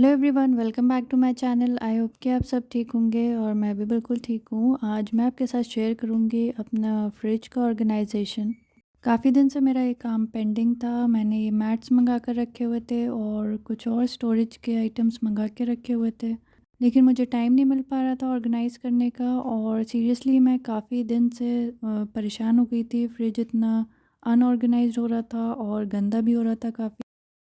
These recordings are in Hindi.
Hello everyone, welcome back to my channel. I hope कि आप सब ठीक होंगे और मैं भी बिल्कुल ठीक हूँ। आज मैं आपके साथ शेयर करूँगी अपना फ्रिज का ऑर्गेनाइजेशन। काफ़ी दिन से मेरा ये काम पेंडिंग था। मैंने ये मैट्स मंगा कर रखे हुए थे और कुछ और स्टोरेज के आइटम्स मंगा के रखे हुए थे, लेकिन मुझे टाइम नहीं मिल पा रहा था ऑर्गेनाइज़ करने का। और सीरियसली मैं काफ़ी दिन से परेशान हो गई थी। फ्रिज इतना अनऑर्गेनाइज्ड हो रहा था और गंदा भी हो रहा था काफ़ी।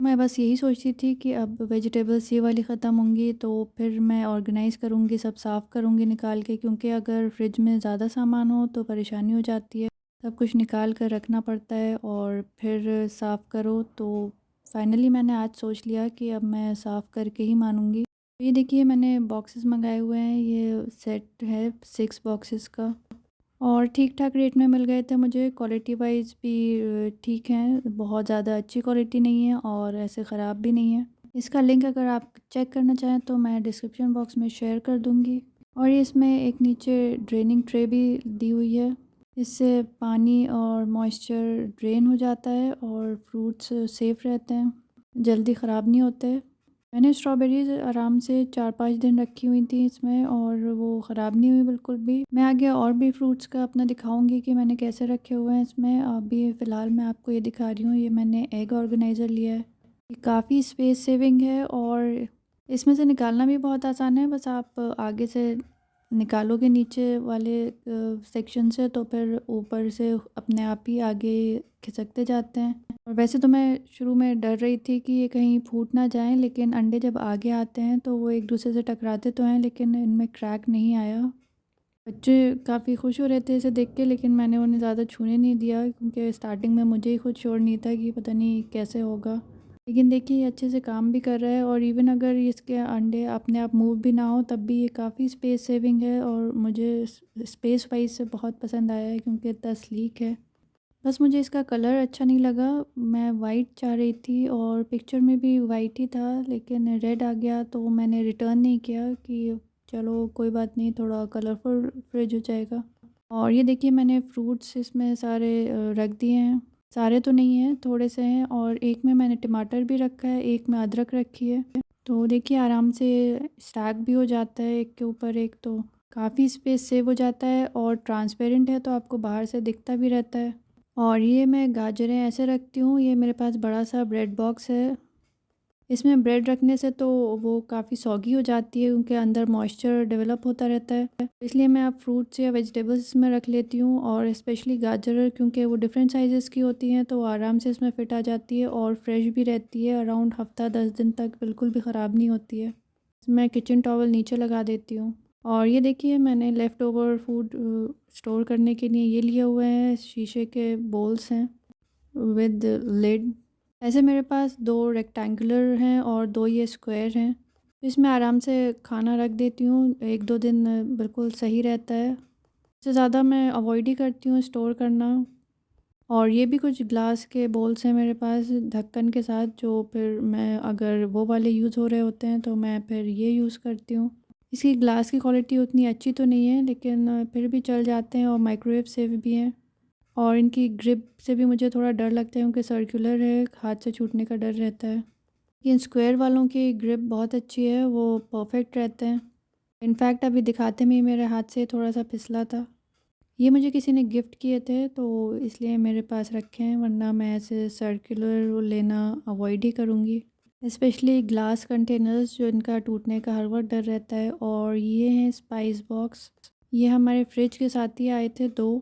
मैं बस यही सोचती थी कि अब वेजिटेबल्स ये वाली ख़त्म होंगी तो फिर मैं ऑर्गेनाइज़ करूँगी, सब साफ़ करूँगी निकाल के, क्योंकि अगर फ्रिज में ज़्यादा सामान हो तो परेशानी हो जाती है। सब कुछ निकाल कर रखना पड़ता है और फिर साफ़ करो। तो फाइनली मैंने आज सोच लिया कि अब मैं साफ़ करके ही मानूँगी। ये देखिए, मैंने बॉक्सेस मंगाए हुए हैं। ये सेट है 6 बॉक्सेस का और ठीक-ठाक रेट में मिल गए थे मुझे। क्वालिटी वाइज़ भी ठीक हैं, बहुत ज़्यादा अच्छी क्वालिटी नहीं है और ऐसे ख़राब भी नहीं है। इसका लिंक अगर आप चेक करना चाहें तो मैं डिस्क्रिप्शन बॉक्स में शेयर कर दूँगी। और ये इसमें एक नीचे ड्रेनिंग ट्रे भी दी हुई है। इससे पानी और मॉइस्चर ड्रेन हो जाता है और फ्रूट्स सेफ़ रहते हैं, जल्दी ख़राब नहीं होते। मैंने स्ट्रॉबेरीज़ आराम से 4-5 दिन रखी हुई थी इसमें और वो ख़राब नहीं हुई बिल्कुल भी। मैं आगे और भी फ्रूट्स का अपना दिखाऊँगी कि मैंने कैसे रखे हुए हैं इसमें। अभी फ़िलहाल मैं आपको ये दिखा रही हूँ, ये मैंने एग ऑर्गेनाइज़र लिया है। ये काफ़ी स्पेस सेविंग है और इसमें से निकालना भी बहुत आसान है। बस आप आगे से निकालोगे नीचे वाले सेक्शन से, तो फिर ऊपर से अपने आप ही आगे खिसकते जाते हैं। और वैसे तो मैं शुरू में डर रही थी कि ये कहीं फूट ना जाएँ, लेकिन अंडे जब आगे आते हैं तो वो एक-दूसरे से टकराते तो हैं, लेकिन इनमें क्रैक नहीं आया। बच्चे काफ़ी खुश हो रहे थे इसे देख के, लेकिन मैंने उन्हें ज़्यादा छूने नहीं दिया क्योंकि स्टार्टिंग में मुझे ही खुद श्योर नहीं था कि पता नहीं कैसे होगा। लेकिन देखिए, ये अच्छे से काम भी कर रहा है और इवन अगर इसके अंडे अपने आप मूव भी ना हो तब भी ये काफ़ी स्पेस सेविंग है और मुझे स्पेस वाइज़ से बहुत पसंद आया है क्योंकि इतना स्लीक है। बस मुझे इसका कलर अच्छा नहीं लगा। मैं वाइट चाह रही थी और पिक्चर में भी वाइट ही था, लेकिन रेड आ गया तो मैंने रिटर्न नहीं किया कि चलो कोई बात नहीं, थोड़ा कलरफुल फ्रिज हो जाएगा। और ये देखिए, मैंने फ्रूट्स इसमें सारे रख दिए हैं। सारे तो नहीं हैं, थोड़े से हैं और एक में मैंने टमाटर भी रखा है, एक में अदरक रखी है। तो देखिए, आराम से स्टैक भी हो जाता है एक के ऊपर एक, तो काफ़ी स्पेस सेव हो जाता है और ट्रांसपेरेंट है तो आपको बाहर से दिखता भी रहता है। और ये मैं गाजरें ऐसे रखती हूँ, ये मेरे पास बड़ा-सा ब्रेड बॉक्स है। इसमें ब्रेड रखने से तो वो काफ़ी सॉगी हो जाती है क्योंकि अंदर मॉइस्चर डेवलप होता रहता है। इसलिए मैं अब फ्रूट्स या वेजिटेबल्स इसमें रख लेती हूँ और स्पेशली गाजर, क्योंकि वो डिफरेंट साइज़ेस की होती हैं तो आराम से इसमें फ़िट आ जाती है और फ्रेश भी रहती है। अराउंड हफ़्ता 10 दिन तक बिल्कुल भी ख़राब नहीं होती है। मैं किचन टॉवल नीचे लगा देती हूँ। और ये देखिए, मैंने लेफ़्ट ओवर फूड स्टोर करने के लिए ये लिए हुए हैं, शीशे के बोल्स हैं विद लिड। ऐसे मेरे पास 2 रेक्टेंगुलर हैं और 2 ये स्क्वायर हैं। इसमें आराम से खाना रख देती हूँ, 1-2 दिन बिल्कुल सही रहता है। इससे ज़्यादा मैं अवॉइड ही करती हूँ स्टोर करना। और ये भी कुछ ग्लास के बोल्स हैं मेरे पास ढक्कन के साथ, जो फिर मैं अगर वो वाले यूज़ हो रहे होते हैं तो मैं फिर ये यूज़ करती हूँ। इसकी ग्लास की क्वालिटी उतनी अच्छी तो नहीं है, लेकिन फिर भी चल जाते हैं और माइक्रोवेव सेफ भी हैं। और इनकी ग्रिप से भी मुझे थोड़ा डर लगता है क्योंकि सर्कुलर है, हाथ से छूटने का डर रहता है। लेकिन स्क्वायर वालों की ग्रिप बहुत अच्छी है, वो परफेक्ट रहते हैं। इनफैक्ट अभी दिखाते में ही मेरे हाथ से थोड़ा सा फिसला था। ये मुझे किसी ने गिफ्ट किए थे तो इसलिए मेरे पास रखे हैं, वरना मैं ऐसे सर्कुलर लेना अवॉइड ही करूँगी। स्पेशली ग्लास कंटेनर्स जो इनका टूटने का हर वक्त डर रहता है। और ये हैं स्पाइस बॉक्स। ये हमारे फ्रिज के साथ ही आए थे 2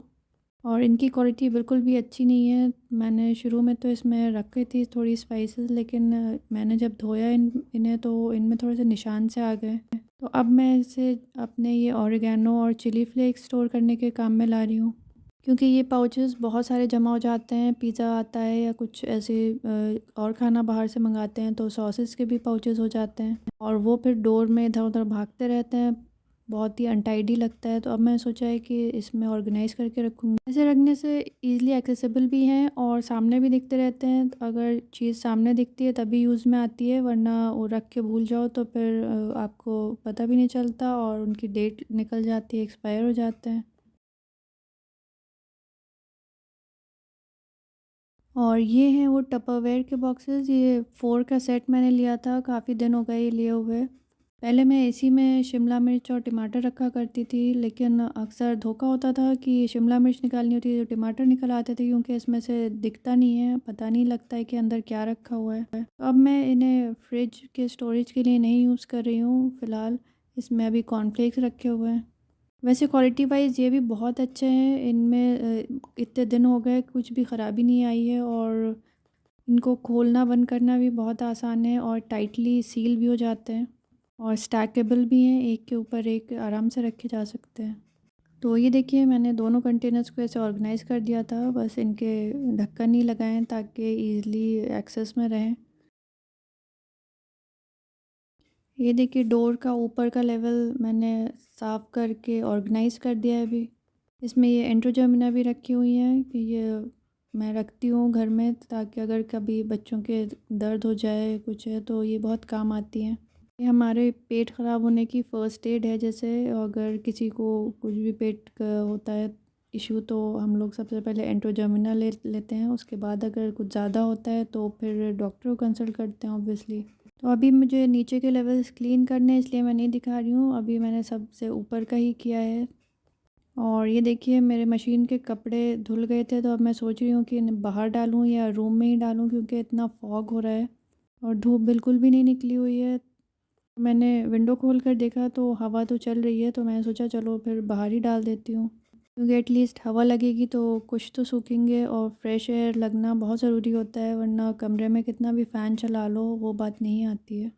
और इनकी क्वालिटी बिल्कुल भी अच्छी नहीं है। मैंने शुरू में तो इसमें रखी थी थोड़ी स्पाइसेस, लेकिन मैंने जब धोया इन्हें तो इनमें थोड़े से निशान से आ गए। तो अब मैं इसे अपने ये ऑरिगेनो और चिली फ्लेक्स स्टोर करने के काम में ला रही हूँ, क्योंकि ये पाउचेस बहुत सारे जमा हो जाते हैं। पिज़्ज़ा आता है या कुछ ऐसे और खाना बाहर से मंगाते हैं तो सॉसेस के भी पाउचेस हो जाते हैं और वो फिर डोर में इधर-उधर भागते रहते हैं, बहुत ही अनटाइडी लगता है। तो अब मैंने सोचा है कि इसमें ऑर्गेनाइज़ करके रखूँगी। ऐसे रखने से ईज़िली एक्सेसिबल भी हैं और सामने भी दिखते रहते हैं। तो अगर चीज़ सामने दिखती है तभी यूज़ में आती है, वरना वो रख के भूल जाओ तो फिर आपको पता भी नहीं चलता और उनकी डेट निकल जाती है, एक्सपायर हो जाते हैं। और ये हैं वो टपरवेयर के बॉक्सेस, ये 4 का सेट मैंने लिया था, काफ़ी दिन हो गए ये लिए हुए। पहले मैं इसी में शिमला मिर्च और टमाटर रखा करती थी, लेकिन अक्सर धोखा होता था कि शिमला मिर्च निकालनी होती थी तो टमाटर निकल आते थे, क्योंकि इसमें से दिखता नहीं है, पता नहीं लगता है कि अंदर क्या रखा हुआ है। तो अब मैं इन्हें फ्रिज के स्टोरेज के लिए नहीं यूज़ कर रही हूँ फ़िलहाल। इसमें अभी कॉर्नफ्लेक्स रखे हुए हैं। वैसे क्वालिटी वाइज़ ये भी बहुत अच्छे हैं, इनमें इतने दिन हो गए कुछ भी ख़राबी नहीं आई है, और इनको खोलना बंद करना भी बहुत आसान है और टाइटली सील भी हो जाते हैं, और स्टैकेबल भी हैं, एक के ऊपर एक आराम से रखे जा सकते हैं। तो ये देखिए, मैंने दोनों कंटेनर्स को ऐसे ऑर्गेनाइज़ कर दिया था, बस इनके ढक्कन नहीं लगाए हैं ताकि ईज़िली एक्सेस में रहें। ये देखिए, डोर का ऊपर का लेवल मैंने साफ़ करके ऑर्गेनाइज़ कर दिया है अभी। इसमें ये एंट्रोजर्मिना भी रखी हुई हैं कि ये मैं रखती हूँ घर में, ताकि अगर कभी बच्चों के दर्द हो जाए कुछ है तो ये बहुत काम आती हैं। ये हमारे पेट ख़राब होने की फ़र्स्ट एड है, जैसे अगर किसी को कुछ भी पेट का होता है इशू, तो हम लोग सबसे पहले एंट्रोजर्मिना ले लेते हैं, उसके बाद अगर कुछ ज़्यादा होता है तो फिर डॉक्टर को कंसल्ट करते हैं ऑब्वियसली। तो अभी मुझे नीचे के लेवल्स क्लीन करने हैं, इसलिए मैं नहीं दिखा रही हूँ, अभी मैंने सबसे ऊपर का ही किया है। और ये देखिए, मेरे मशीन के कपड़े धुल गए थे, तो अब मैं सोच रही हूँ कि इन्हें बाहर डालूँ या रूम में ही डालूँ, क्योंकि इतना फॉग हो रहा है और धूप बिल्कुल भी नहीं निकली हुई है। मैंने विंडो खोल कर देखा तो हवा तो चल रही है, तो मैंने सोचा चलो फिर बाहर ही डाल देती हूँ, क्योंकि एटलीस्ट हवा लगेगी तो कुछ तो सूखेंगे, और फ्रेश एयर लगना बहुत ज़रूरी होता है, वरना कमरे में कितना भी फ़ैन चला लो वो बात नहीं आती है।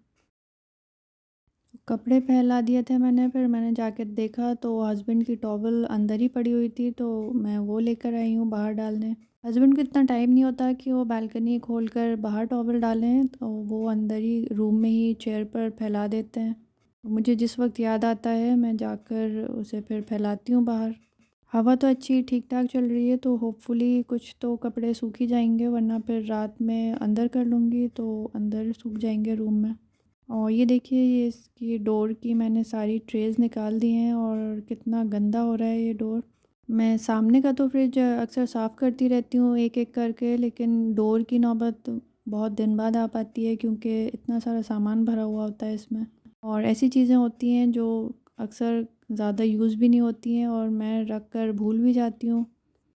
कपड़े फैला दिए थे मैंने, फिर मैंने जाकर देखा तो हस्बैंड की टॉवल अंदर ही पड़ी हुई थी, तो मैं वो लेकर आई हूँ बाहर डालने। हस्बैंड को इतना टाइम नहीं होता कि वो बालकनी खोलकर बाहर टॉवल डालें, तो वो अंदर ही रूम में ही चेयर पर फैला देते हैं। मुझे जिस वक्त याद आता है मैं जाकर उसे फिर फैलाती हूँ बाहर। हवा तो अच्छी ठीक-ठाक चल रही है, तो होपफुली कुछ तो कपड़े सूख ही जाएँगे, वरना फिर रात में अंदर कर लूँगी तो अंदर सूख जाएँगे रूम में। और ये देखिए, ये इसकी डोर की मैंने सारी ट्रेज़ निकाल दी हैं, और कितना गंदा हो रहा है ये डोर। मैं सामने का तो फ्रिज अक्सर साफ़ करती रहती हूँ एक-एक करके, लेकिन डोर की नौबत बहुत दिन बाद आ पाती है, क्योंकि इतना सारा सामान भरा हुआ होता है इसमें। और ऐसी चीज़ें होती हैं जो अक्सर ज़्यादा यूज़ भी नहीं होती हैं, और मैं रख कर भूल भी जाती हूँ।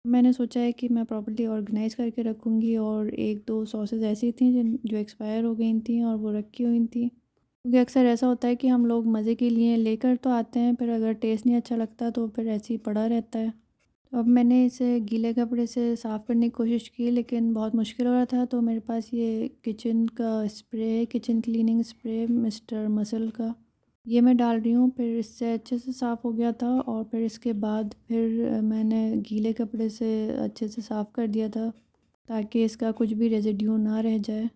मैंने सोचा है कि मैं प्रॉपर्ली ऑर्गेनाइज़ करके रखूँगी, और 1-2 सॉसेज़ ऐसी थी जिन जो एक्सपायर हो गई थी और वो रखी हुई थी। क्योंकि अक्सर ऐसा होता है कि हम लोग मज़े के लिए लेकर तो आते हैं, फिर अगर टेस्ट नहीं अच्छा लगता तो फिर ऐसे ही पड़ा रहता है। तो अब मैंने इसे गीले कपड़े से साफ़ करने की कोशिश की, लेकिन बहुत मुश्किल हो रहा था, तो मेरे पास ये किचन का स्प्रे है, kitchen cleaning spray mister muscle का। ये मैं डाल रही हूँ, फिर इससे अच्छे से साफ़ हो गया था, और फिर इसके बाद फिर मैंने गीले कपड़े से अच्छे से साफ़ कर दिया था, ताकि इसका कुछ भी रेज़िड्यू ना रह जाए।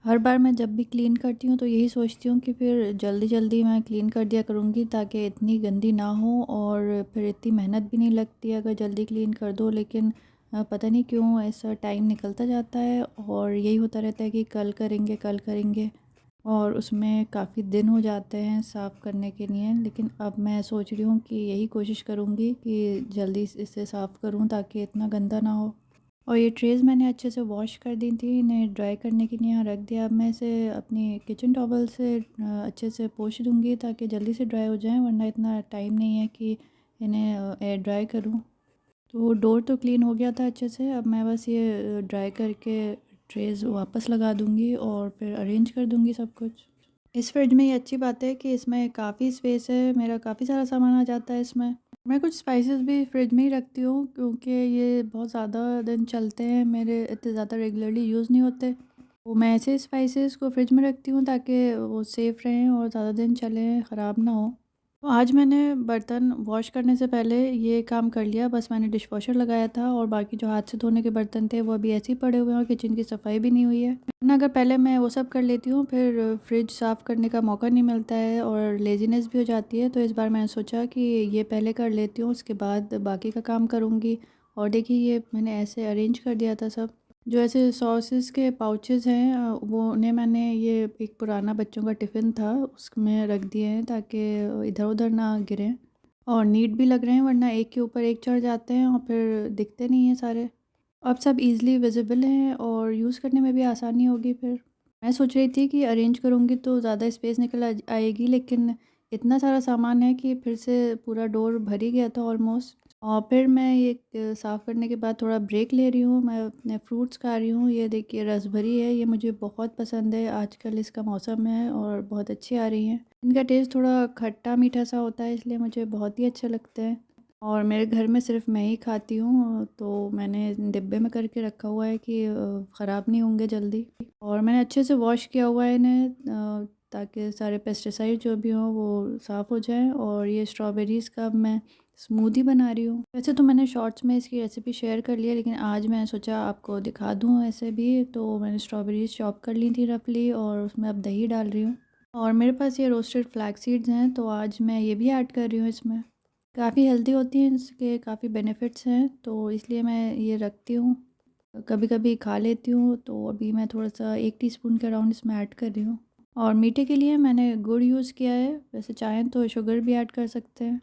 हर बार मैं जब भी क्लीन करती हूँ तो यही सोचती हूँ कि फिर जल्दी-जल्दी मैं क्लीन कर दिया करूँगी, ताकि इतनी गंदी ना हो, और फिर इतनी मेहनत भी नहीं लगती है अगर जल्दी क्लीन कर दो। लेकिन पता नहीं क्यों ऐसा टाइम निकलता जाता है, और यही होता रहता है कि कल करेंगे, और उसमें काफ़ी दिन हो जाते हैं साफ़ करने के लिए। लेकिन अब मैं सोच रही हूँ कि यही कोशिश करूँगी कि जल्दी इसे साफ़ करूँ, ताकि इतना गंदा ना हो। और ये ट्रेज़ मैंने अच्छे से वॉश कर दी थी, इन्हें ड्राई करने के लिए यहाँ रख दिया। अब मैं इसे अपनी किचन टॉवल से अच्छे से पोंछ दूँगी, ताकि जल्दी से ड्राई हो जाएँ, वरना इतना टाइम नहीं है कि इन्हें एयर ड्राई करूँ। तो डोर तो क्लीन हो गया था अच्छे से, अब मैं बस ये ड्राई करके ट्रेज़ वापस लगा दूँगी, और फिर अरेंज कर दूँगी सब कुछ। इस फ्रिज में ये अच्छी बात है कि इसमें काफ़ी स्पेस है, मेरा काफ़ी सारा सामान आ जाता है इसमें। मैं कुछ स्पाइसेस भी फ्रिज में ही रखती हूँ, क्योंकि ये बहुत ज़्यादा दिन चलते हैं, मेरे इतने ज़्यादा रेगुलरली यूज़ नहीं होते। तो मैं ऐसे स्पाइसेस को फ्रिज में रखती हूँ, ताकि वो सेफ़ रहें और ज़्यादा दिन चलें, ख़राब ना हो। तो आज मैंने बर्तन वॉश करने से पहले ये काम कर लिया, बस मैंने डिशवॉशर लगाया था, और बाकी जो हाथ से धोने के बर्तन थे वो अभी ऐसे ही पड़े हुए हैं, और किचन की सफाई भी नहीं हुई है। वरना अगर पहले मैं वो सब कर लेती हूँ, फिर फ्रिज साफ़ करने का मौका नहीं मिलता है, और लेज़ीनेस भी हो जाती है। तो इस बार मैंने सोचा कि ये पहले कर लेती हूँ, उसके बाद बाकी का काम करूँगी। और देखिए, ये मैंने ऐसे अरेंज कर दिया था सब। जो ऐसे सॉसेस के पाउचेज़ हैं वो उन्हें मैंने ये एक पुराना बच्चों का टिफ़िन था उसमें रख दिए हैं, ताकि इधर-उधर ना गिरें, और नीट भी लग रहे हैं, वरना एक के ऊपर एक चढ़ जाते हैं और फिर दिखते नहीं हैं सारे। अब सब ईज़िली विज़िबल हैं और यूज़ करने में भी आसानी होगी फिर। मैं सोच रही थी कि अरेंज करूँगी तो ज़्यादा स्पेस निकल आएगी, लेकिन इतना सारा सामान है कि फिर से पूरा डोर भर ही गया था ऑलमोस्ट। और फिर मैं ये साफ़ करने के बाद थोड़ा ब्रेक ले रही हूँ, मैं अपने फ्रूट्स खा रही हूँ। ये देखिए रसभरी है, ये मुझे बहुत पसंद है, आजकल इसका मौसम है और बहुत अच्छी आ रही हैं। इनका टेस्ट थोड़ा खट्टा-मीठा सा होता है, इसलिए मुझे बहुत ही अच्छे लगते हैं। और मेरे घर में सिर्फ़ मैं ही खाती हूँ, तो मैंने डिब्बे में करके रखा हुआ है कि ख़राब नहीं होंगे जल्दी। और मैंने अच्छे से वॉश किया हुआ है इन्हें, ताकि सारे पेस्टिसाइड जो भी हों वो साफ़ हो जाएँ। और ये स्ट्रॉबेरीज़ का अब मैं स्मूदी बना रही हूँ। वैसे तो मैंने शॉर्ट्स में इसकी रेसिपी शेयर कर ली है, लेकिन आज मैंने सोचा आपको दिखा दूँ ऐसे भी। तो मैंने स्ट्रॉबेरीज़ चॉप कर ली थी रफली और उसमें अब दही डाल रही हूँ। और मेरे पास ये रोस्टेड फ्लैक्स सीड्स हैं, तो आज मैं ये भी ऐड कर रही हूँ इसमें। काफ़ी हेल्दी होती हैं, इसके काफ़ी बेनिफिट्स हैं, तो इसलिए मैं ये रखती हूँ। कभी-कभी खा लेती हूँ, तो अभी मैं थोड़ा-सा 1 टीस्पून के अराउंड इसमें ऐड कर रही हूँ। और मीठे के लिए मैंने गुड़ यूज़ किया है, वैसे चाहें तो शुगर भी ऐड कर सकते हैं।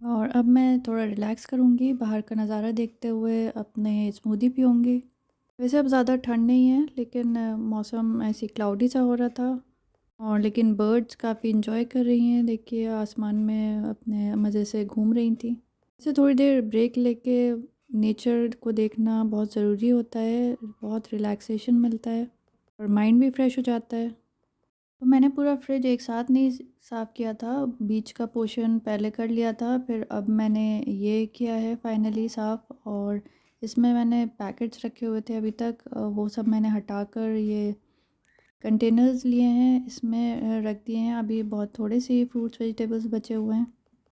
और अब मैं थोड़ा रिलैक्स करूँगी, बाहर का नज़ारा देखते हुए अपने स्मूदी पीऊँगी। वैसे अब ज़्यादा ठंड नहीं है, लेकिन मौसम ऐसे क्लाउडी सा हो रहा था। और लेकिन बर्ड्स काफ़ी एंजॉय कर रही हैं, देखिए आसमान में अपने मज़े से घूम रही थी। वैसे थोड़ी देर ब्रेक लेके नेचर को देखना बहुत ज़रूरी होता है, बहुत रिलैक्सेशन मिलता है और माइंड भी फ्रेश हो जाता है। तो मैंने पूरा फ्रिज एक साथ नहीं साफ़ किया था, बीच का पोर्शन पहले कर लिया था, फिर अब मैंने ये किया है फाइनली साफ़। और इसमें मैंने पैकेट्स रखे हुए थे अभी तक, वो सब मैंने हटाकर ये कंटेनर्स लिए हैं, इसमें रख दिए हैं। अभी बहुत थोड़े से फ्रूट्स वेजिटेबल्स बचे हुए हैं।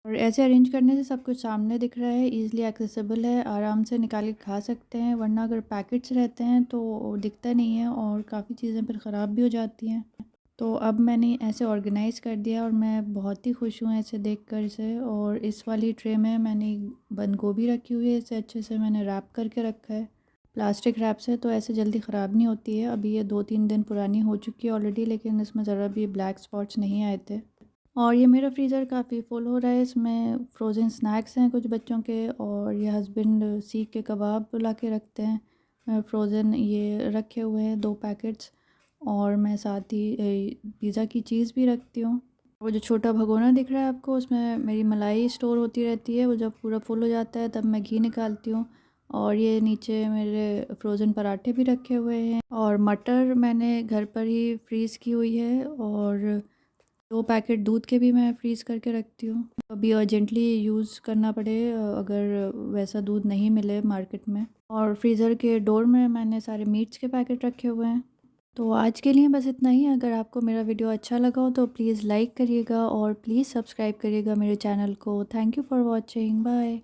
और ऐसे अरेंज करने से सब कुछ सामने दिख रहा है, ईज़िली एक्सेसिबल है, आराम से निकाल के खा सकते हैं। वरना अगर पैकेट्स रहते हैं तो दिखता नहीं है और काफ़ी चीज़ें फिर ख़राब भी हो जाती हैं। तो अब मैंने ऐसे ऑर्गेनाइज़ कर दिया और मैं बहुत ही खुश हूँ ऐसे देखकर इसे। और इस वाली ट्रे में मैंने बंद गोभी रखी हुई है, इसे अच्छे से मैंने रैप करके रखा है प्लास्टिक रैप से, तो ऐसे जल्दी ख़राब नहीं होती है। अभी ये 2-3 दिन पुरानी हो चुकी है ऑलरेडी, लेकिन इसमें ज़रा भी ब्लैक स्पॉट्स नहीं आए थे। और ये मेरा फ्रीज़र काफ़ी फुल हो रहा है, इसमें फ्रोज़न स्नैक्स हैं कुछ बच्चों के, और ये हस्बैंड सीख के कबाब ला के रखते हैं, फ्रोज़न ये रखे हुए हैं 2 पैकेट्स। और मैं साथ ही पिज़्ज़ा की चीज़ भी रखती हूँ। वो जो छोटा भगोना दिख रहा है आपको, उसमें मेरी मलाई स्टोर होती रहती है, वो जब पूरा फुल हो जाता है तब मैं घी निकालती हूँ। और ये नीचे मेरे फ्रोज़न पराठे भी रखे हुए हैं, और मटर मैंने घर पर ही फ्रीज़ की हुई है। और 2 पैकेट दूध के भी मैं फ्रीज़ करके रखती हूँ। कभी अर्जेंटली यूज़ करना पड़े, अगर वैसा दूध नहीं मिले मार्केट में। और फ्रीज़र के डोर में मैंने सारे मीट्स के पैकेट रखे हुए हैं। तो आज के लिए बस इतना ही। अगर आपको मेरा वीडियो अच्छा लगा हो तो प्लीज़ लाइक करिएगा और प्लीज़ सब्सक्राइब करिएगा मेरे चैनल को। Thank you for watching. Bye.